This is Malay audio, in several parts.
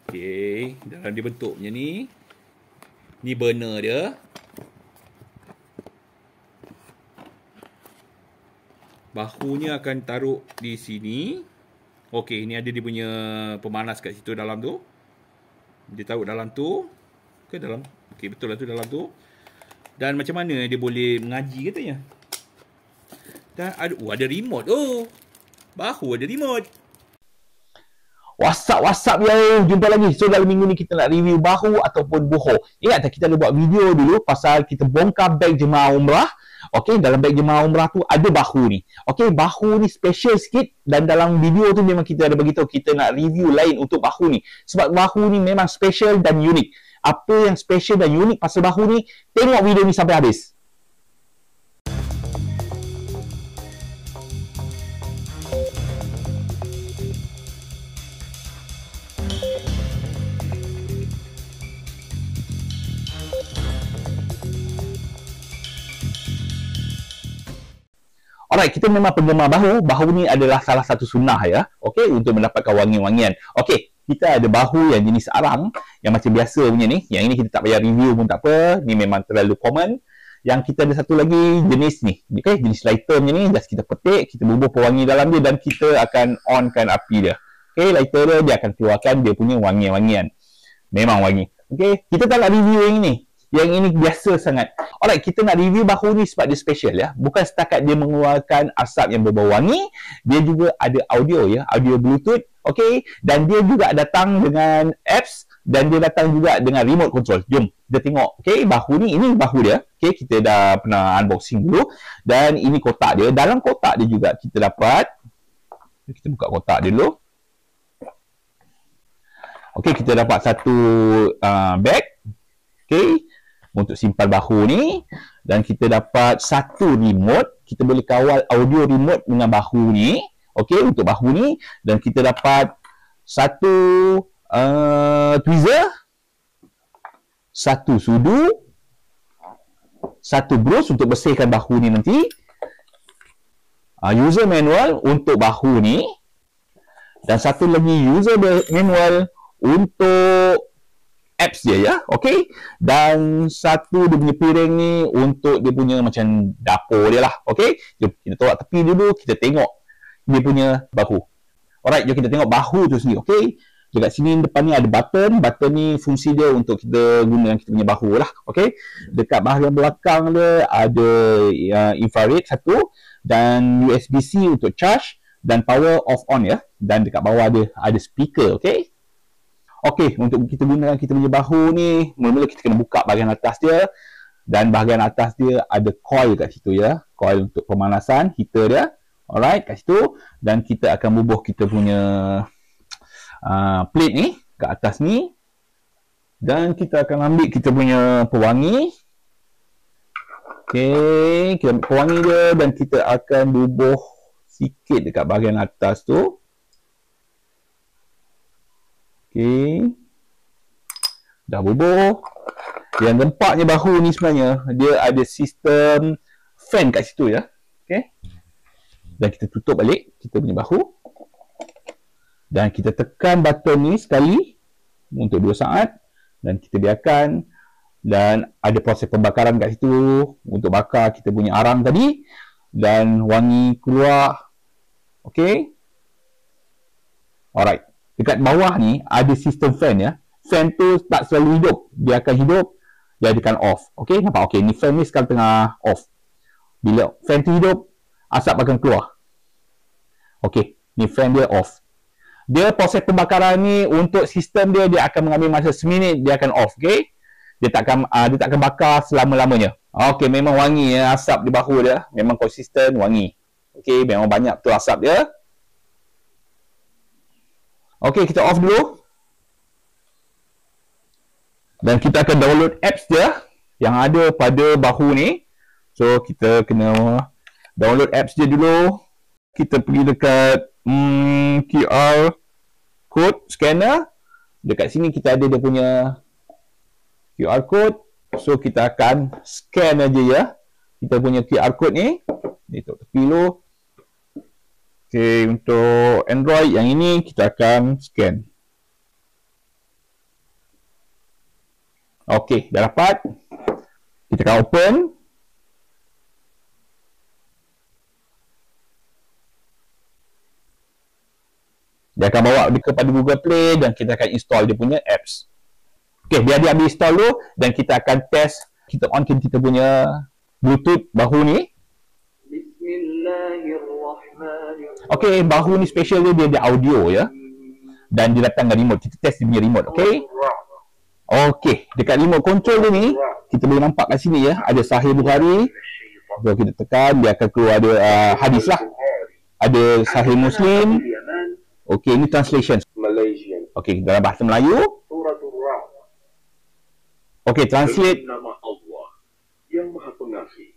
Okey, dalam dia bentuk macam ni. Ni burner dia. Bahunya akan taruh di sini. Okey, ni ada dia punya pemanas kat situ dalam tu. Dia taruh dalam tu. Ke dalam? Okey, betul lah tu dalam tu. Dan macam mana dia boleh mengaji katanya? Dan ada remote. Oh, bahu ada remote. What's up yo, jumpa lagi. So dalam minggu ni kita nak review bahu ataupun boho. Ingat tak kita ada buat video dulu pasal kita bongkar beg jemaah umrah. Okey, dalam beg jemaah umrah tu ada bahu ni. Okey, bahu ni special sikit dan dalam video tu memang kita ada beritahu kita nak review lain untuk bahu ni. Sebab bahu ni memang special dan unik. Apa yang special dan unik pasal bahu ni? Tengok video ni sampai habis. Alright, kita memang penggemar bahu. Bahu ni adalah salah satu sunnah ya. Okey, untuk mendapatkan wangi-wangian. Okey, kita ada bahu yang jenis arang, yang macam biasa punya ni. Yang ini kita tak payah review pun tak apa. Ni memang terlalu common. Yang kita ada satu lagi jenis ni. Okey, jenis lighter punya ni. Just kita petik, kita bubuh pewangi dalam dia dan kita akan onkan api dia. Okey, lighter dia akan keluarkan dia punya wangi-wangian. Memang wangi. Okey, kita tak nak review yang ini. Yang ini biasa sangat. Alright, kita nak review bahu ni sebab dia special ya. Bukan setakat dia mengeluarkan asap yang berbau wangi, dia juga ada audio ya, audio Bluetooth, okey, dan dia juga datang dengan apps dan dia datang juga dengan remote control. Jom kita tengok. Okey, bahu ni, ini bahu dia. Okey, kita dah pernah unboxing dulu dan ini kotak dia. Dalam kotak dia juga kita dapat, kita buka kotak dia dulu. Okey, kita dapat satu bag. Okey, untuk simpan bahu ni, dan kita dapat satu remote. Kita boleh kawal audio remote dengan bahu ni, okey, untuk bahu ni. Dan kita dapat satu tweezer, satu sudu, satu brush untuk bersihkan bahu ni nanti, user manual untuk bahu ni, dan satu lagi user manual untuk apps dia ya, okey. Dan satu dia punya piring ni untuk dia punya macam dapur dia lah, okey. Jom kita tolak tepi dulu, kita tengok dia punya bahu. Alright, jom kita tengok bahu tu sendiri, okey. Dekat sini depan ni ada button. Button ni fungsi dia untuk kita gunakan kita punya bahu lah, okey. Dekat bahagian belakang dia ada infrared satu dan USB-C untuk charge dan power off on ya. Dan dekat bawah dia ada speaker, okey. Okey, untuk kita gunakan kita punya bahu ni, mula-mula kita kena buka bahagian atas dia. Dan bahagian atas dia ada coil kat situ ya. Coil untuk pemanasan heater dia. Alright, kat situ. Dan kita akan bubuh kita punya plate ni kat atas ni. Dan kita akan ambil kita punya pewangi. Okey, kita ambil pewangi dia dan kita akan bubuh sikit dekat bahagian atas tu. Okey. Dah bubuh. Yang gempaknya bahu ni sebenarnya, dia ada sistem fan kat situ ya. Okey. Dan kita tutup balik kita punya bahu. Dan kita tekan button ni sekali untuk 2 saat dan kita biarkan, dan ada proses pembakaran kat situ untuk bakar kita punya arang tadi dan wangi keluar. Okey. Alright. Dekat bawah ni ada sistem fan ya. Fan tu tak selalu hidup. Dia akan hidup, dia akan off. Okey, nampak? Okey, ni fan ni sekarang tengah off. Bila fan tu hidup, asap akan keluar. Okey, ni fan dia off. Dia proses pembakaran ni untuk sistem dia, dia akan mengambil masa seminit, dia akan off. Okey, dia takkan bakar selama-lamanya. Okey, memang wangi ya, asap di bahu dia. Memang konsisten, wangi. Okey, memang banyak tu asap dia. Okey, kita off dulu. Dan kita akan download apps dia yang ada pada bahu ni. So, kita kena download apps dia dulu. Kita pergi dekat QR code scanner. Dekat sini kita ada dia punya QR code. So, kita akan scan aja ya. Kita punya QR code ni. Ni tok tepi dulu. Okey, untuk Android yang ini kita akan scan. Okey, dah dapat. Kita akan open. Dia akan bawa dia kepada Google Play dan kita akan install dia punya apps. Okey, biar dia ambil install dulu dan kita akan test. Kita onkan kita punya Bluetooth bahu ni. Okey, bahu ni special dia ada audio ya. Dan dia datang dengan remote. Kita test dia punya remote, okey? Okey, dekat remote control dia ni, kita boleh nampak kat sini ya, ada Sahih Bukhari. So kita tekan, dia akan keluar ada hadis lah. Ada Sahih Muslim. Okey, ini translation. Okey, dalam bahasa Melayu. Okey, translate. Nama Allah yang Maha Pengasih,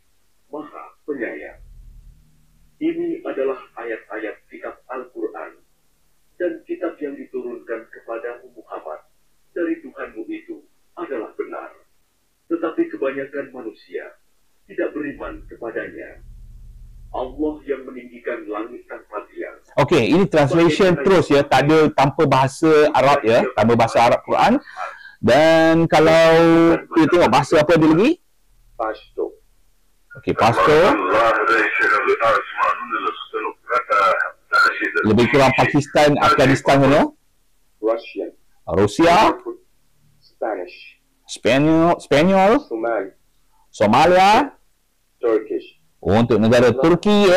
Maha Penyayang. Ini adalah ayat-ayat kitab Al-Quran dan kitab yang diturunkan kepadamu Muhammad dari Tuhanmu itu adalah benar. Tetapi kebanyakan manusia tidak beriman kepadanya. Allah yang meninggikan langit tanpa tiang. Okey, ini translation terus ya, tak ada tanpa bahasa Arab ya, tanpa bahasa Arab Quran. Dan kalau kita tengok bahasa apa ada lagi? Pashto. Okey, Pashto. Lebih kurang Pakistan, Afghanistan mana? Russian. Rusia, Spanish. Spanyol, Somali. Somalia. Turkish. Untuk negara Turki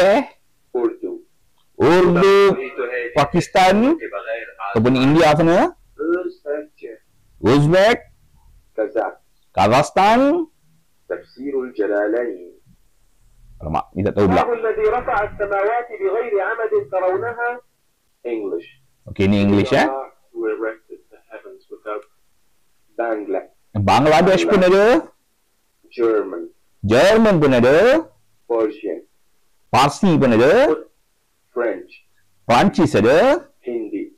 Urdu. Urdu, Pakistan, ataupun India sana, Uzbek, Kazakh. Kazakhstan. Tafsirul Jalalain. Alamak, ni tak tahu pula. الذي رفع السماوات بغير عمد ترونها. English. Okey, ni English ya. Who erected the heavens without. Bangla. Bangladesh pun ada. German. Jerman pun ada. Persian. Parsi pun ada. French. Perancis ada. Hindi.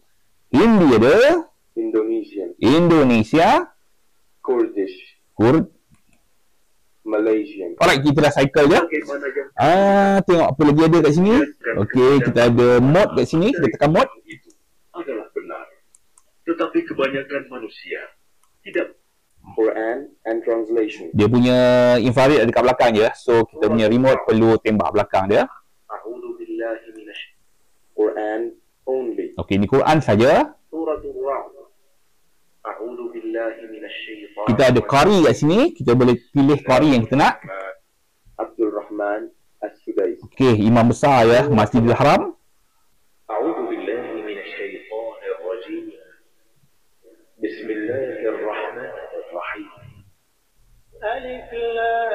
Hindi ada. Indonesian. Indonesia. Kurdish. Malaysian. Alright, kita dah cycle je. Bagaimana yang Tengok apa lagi ada kat sini. Okey, kita ada mode kat sini. Kita tekan mode. itu adalah benar. Tetapi kebanyakan manusia tidak. Quran and translation. Dia punya infrared ada kat belakang je. So, kita punya remote perlu tembak belakang dia. A'udzu billahi minasy. Quran only. Okey, ni Quran saja. Suratul Ra'd. A'udzu billahi minasy syaithanir Kita ada qari kat sini. Kita boleh pilih qari yang kita nak. Abdul Rahman As-Sudais. Okey, imam besar ya, Masjidil Haram. A'udzu billahi minasy syaithanir rajim. Bismillahirrahmanirrahim. Alif Lam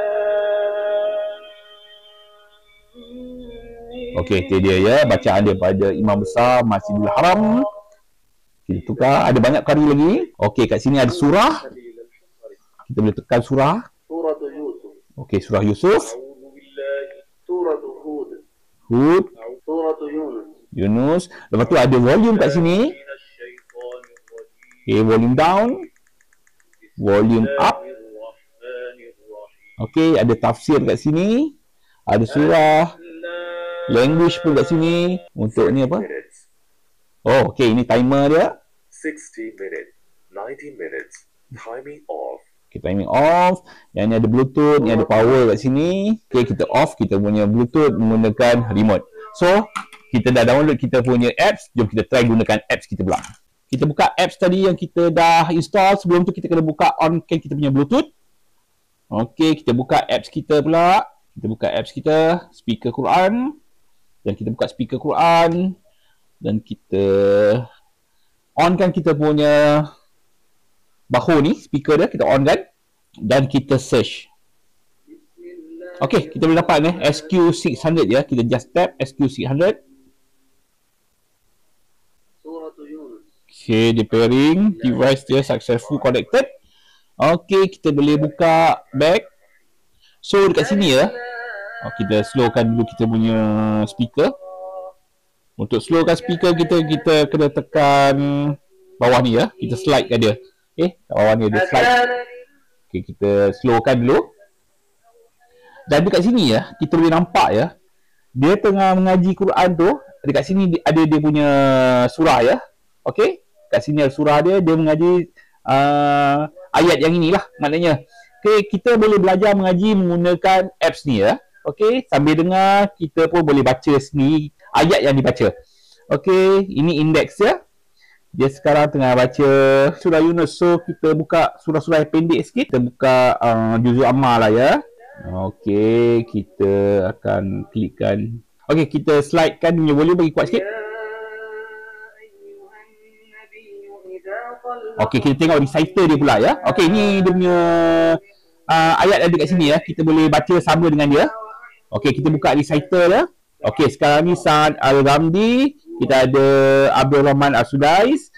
Mim. Okey, itu dia ya, bacaan dia pada imam besar Masjidil Haram. Kita tukar, ada banyak qari lagi. Okey, kat sini ada surah. Kita boleh tekan surah. Surah Yusuf. Okey, surah Yusuf, A'udzu billahi. Surah Hud. Hud, Surah Yunus. Yunus. Lepas tu ada volume kat sini. Okey, volume down, volume up. Okey, ada tafsir kat sini. Ada surah. Language pun kat sini. Untuk ni apa? Oh, okey, ini timer dia. 60 minutes, 90 minutes, timing off. Okay, timing off. Yang ni ada Bluetooth, ni ada power kat sini. Okay, kita off kita punya Bluetooth menggunakan remote. So, kita dah download kita punya apps. Jom kita try gunakan apps kita pula. Kita buka apps tadi yang kita dah install. Sebelum tu kita kena buka on kita punya Bluetooth. Okay, kita buka apps kita pula. Kita buka apps kita, speaker Quran. Dan kita buka speaker Quran. Dan kita onkan kita punya bahu ni, speaker dia, kita on kan. Dan kita search. Okay, kita boleh dapat ni SQ600 ya. Kita just tap SQ600. Okay, dia pairing. Device dia successful connected. Okay, kita boleh buka back. So, dekat sini ya. Kita slowkan dulu kita punya speaker. Untuk slowkan speaker kita, kita kena tekan bawah ni ya. Kita slide kan dia. Kat bawah ni ada slide. Okay, kita slowkan dulu. Dan dekat sini ya, kita boleh nampak ya. Dia tengah mengaji Quran tu. Dekat sini ada dia punya surah ya. Okay. Kat sini ada surah dia. Dia mengaji ayat yang inilah maknanya. Okey, kita boleh belajar mengaji menggunakan apps ni ya. Okey, sambil dengar kita pun boleh baca sendiri ayat yang dibaca. Okey, ini indeks ya. Dia sekarang tengah baca surah Yunus. So kita buka surah-surah yang pendek sikit. Kita buka juzul amma lah ya. Okey, kita akan klikkan. Okey, kita slidekan punya volume bagi kuat sikit. Okey, kita tengok reciter dia pula ya. Okey, ni dia punya ayat ada kat sini ya. Kita boleh baca sama dengan dia. Okey, kita buka reciter dia. Okey, sekarang ni Sa'ad Al-Ghamdi, kita ada Abdul Rahman Al-Sudais.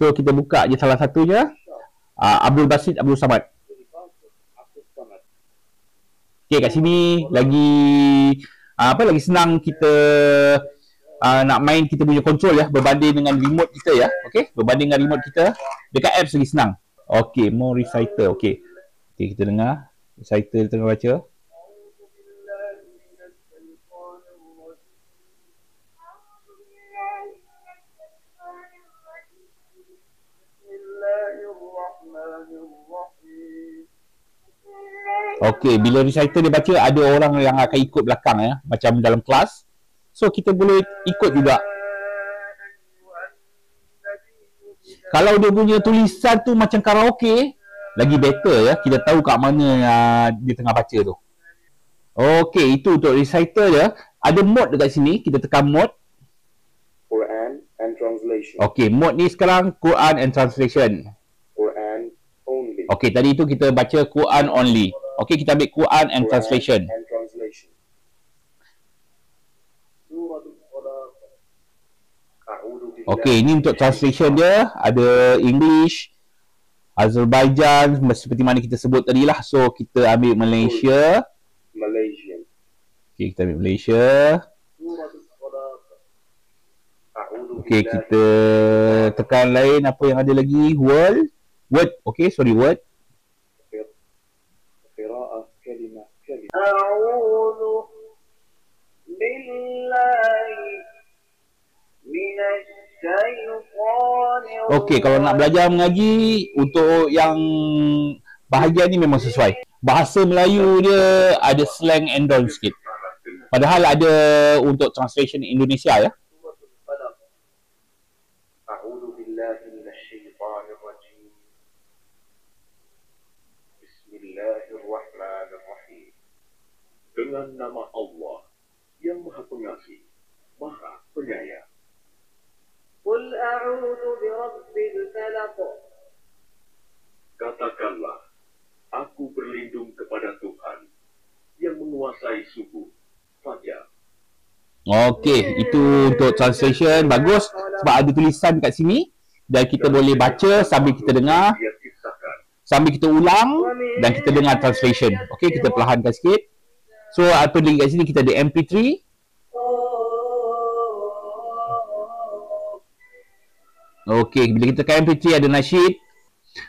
So kita buka je salah satunya. Abdul Basit Abdul Samad. Okey, kat sini lagi lagi senang kita nak main kita punya control ya, berbanding dengan remote kita ya. Okey, berbanding dengan remote kita dekat apps lagi senang. Okey, more reciter. Okey. Okey, kita dengar reciter tengah baca. Okey, bila reciter dia baca, ada orang yang akan ikut belakang ya, macam dalam kelas. So kita boleh ikut juga. Kalau dia punya tulisan tu macam karaoke, lagi better ya, kita tahu kat mana dia tengah baca tu. Okey, itu untuk reciter dia. Ada mode dekat sini, kita tekan mode. Quran and translation. Okey, mode ni sekarang Quran and translation. Quran only. Okey, tadi tu kita baca Quran only. Okey, kita ambil Quran and translation. And translation. Okey, ini untuk translation dia. Ada English, Azerbaijan, seperti mana kita sebut tadi lah. So, kita ambil Malaysia. Malaysian. Okey, kita ambil Malaysia. Okey, kita tekan lain. Apa yang ada lagi? World. Word. Okey, sorry, word. A'udzu billahi minasy syaitanir. Okey, kalau nak belajar mengaji, untuk yang bahagian ni memang sesuai. Bahasa Melayu dia ada slang and down sikit. Padahal ada untuk translation Indonesia ya. A'udzu billahi minasy syaitanir rajim. Bismillahirrahmanirrahim. Dengan nama Allah yang Maha Pengasih, Maha Penyayang. Qul a'udzu birabbil falaq. Katakanlah, aku berlindung kepada Tuhan yang menguasai subuh, fajar. Okey, itu untuk translation. Bagus sebab ada tulisan kat sini dan kita boleh baca sambil kita dengar, Dia ciptakan. sambil kita ulang dan kita dengar translation. Okey, kita perlahankan sikit. So, apa lagi kat sini kita ada MP3. Okey, bila kita tekan MP3 ada nasyid.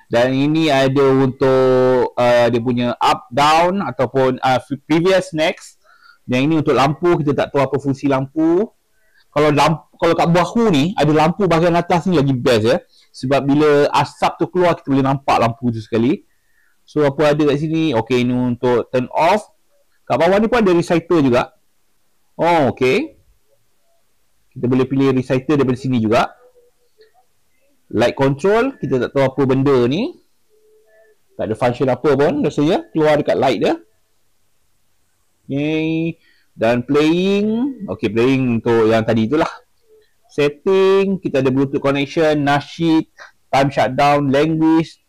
Dan ini ada untuk dia punya up, down ataupun previous, next. Yang ini untuk lampu, kita tak tahu apa fungsi lampu. Kalau kat bahu ni ada lampu bahagian atas ni lagi best ya. Sebab bila asap tu keluar kita boleh nampak lampu tu sekali. So apa ada kat sini? Okey, ini untuk turn off. Kat bawah ni pun ada reciter juga. Oh, okey. Kita boleh pilih reciter daripada sini juga. Light control, kita tak tahu apa benda ni. Tak ada function apa pun rasanya. Keluar dekat light dia. Okay. Dan playing. Okay, playing untuk yang tadi itulah. Setting, kita ada Bluetooth connection, nasyid, time shutdown, language,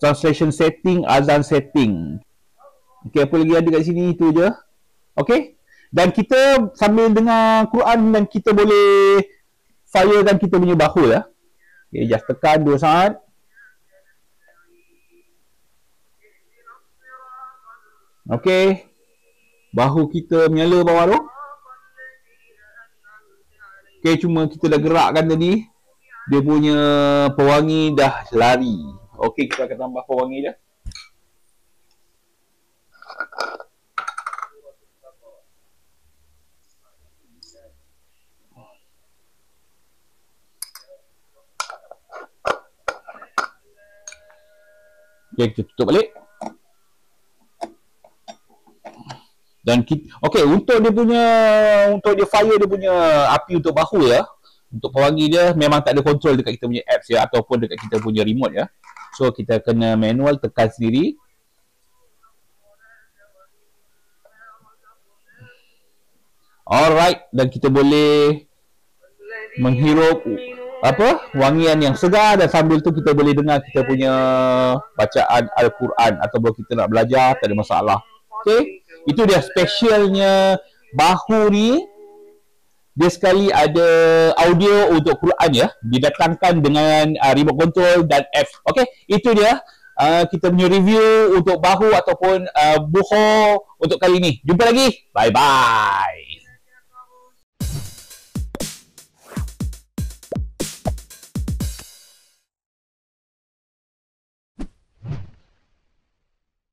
translation setting, azan setting. Okay, apa lagi ada kat sini? Itu je. Okay. Dan kita sambil dengar Quran dan kita boleh firekan kita punya bahu ya. Okay, just tekan 2 saat. Okay. Bahu kita menyala bawah tu. Okay, cuma kita dah gerakkan tadi. Dia punya pewangi dah lari. Okay, kita akan tambah pewangi dia. Okay, kita tutup balik. Dan kita, okay, untuk dia fire dia punya api untuk bahu ya. Untuk pewangi dia memang tak ada control dekat kita punya apps ya, ataupun dekat kita punya remote ya. So kita kena manual tekan sendiri. Alright, dan kita boleh menghirup wangian yang segar, dan sambil tu kita boleh dengar kita punya bacaan Al-Quran ataupun kita nak belajar, tak ada masalah. Okay, itu dia specialnya bahu ni. Dia sekali ada audio untuk Quran ya, didatangkan dengan remote control dan apps. Okay, itu dia kita punya review untuk bahu ataupun buho untuk kali ni. Jumpa lagi, bye bye.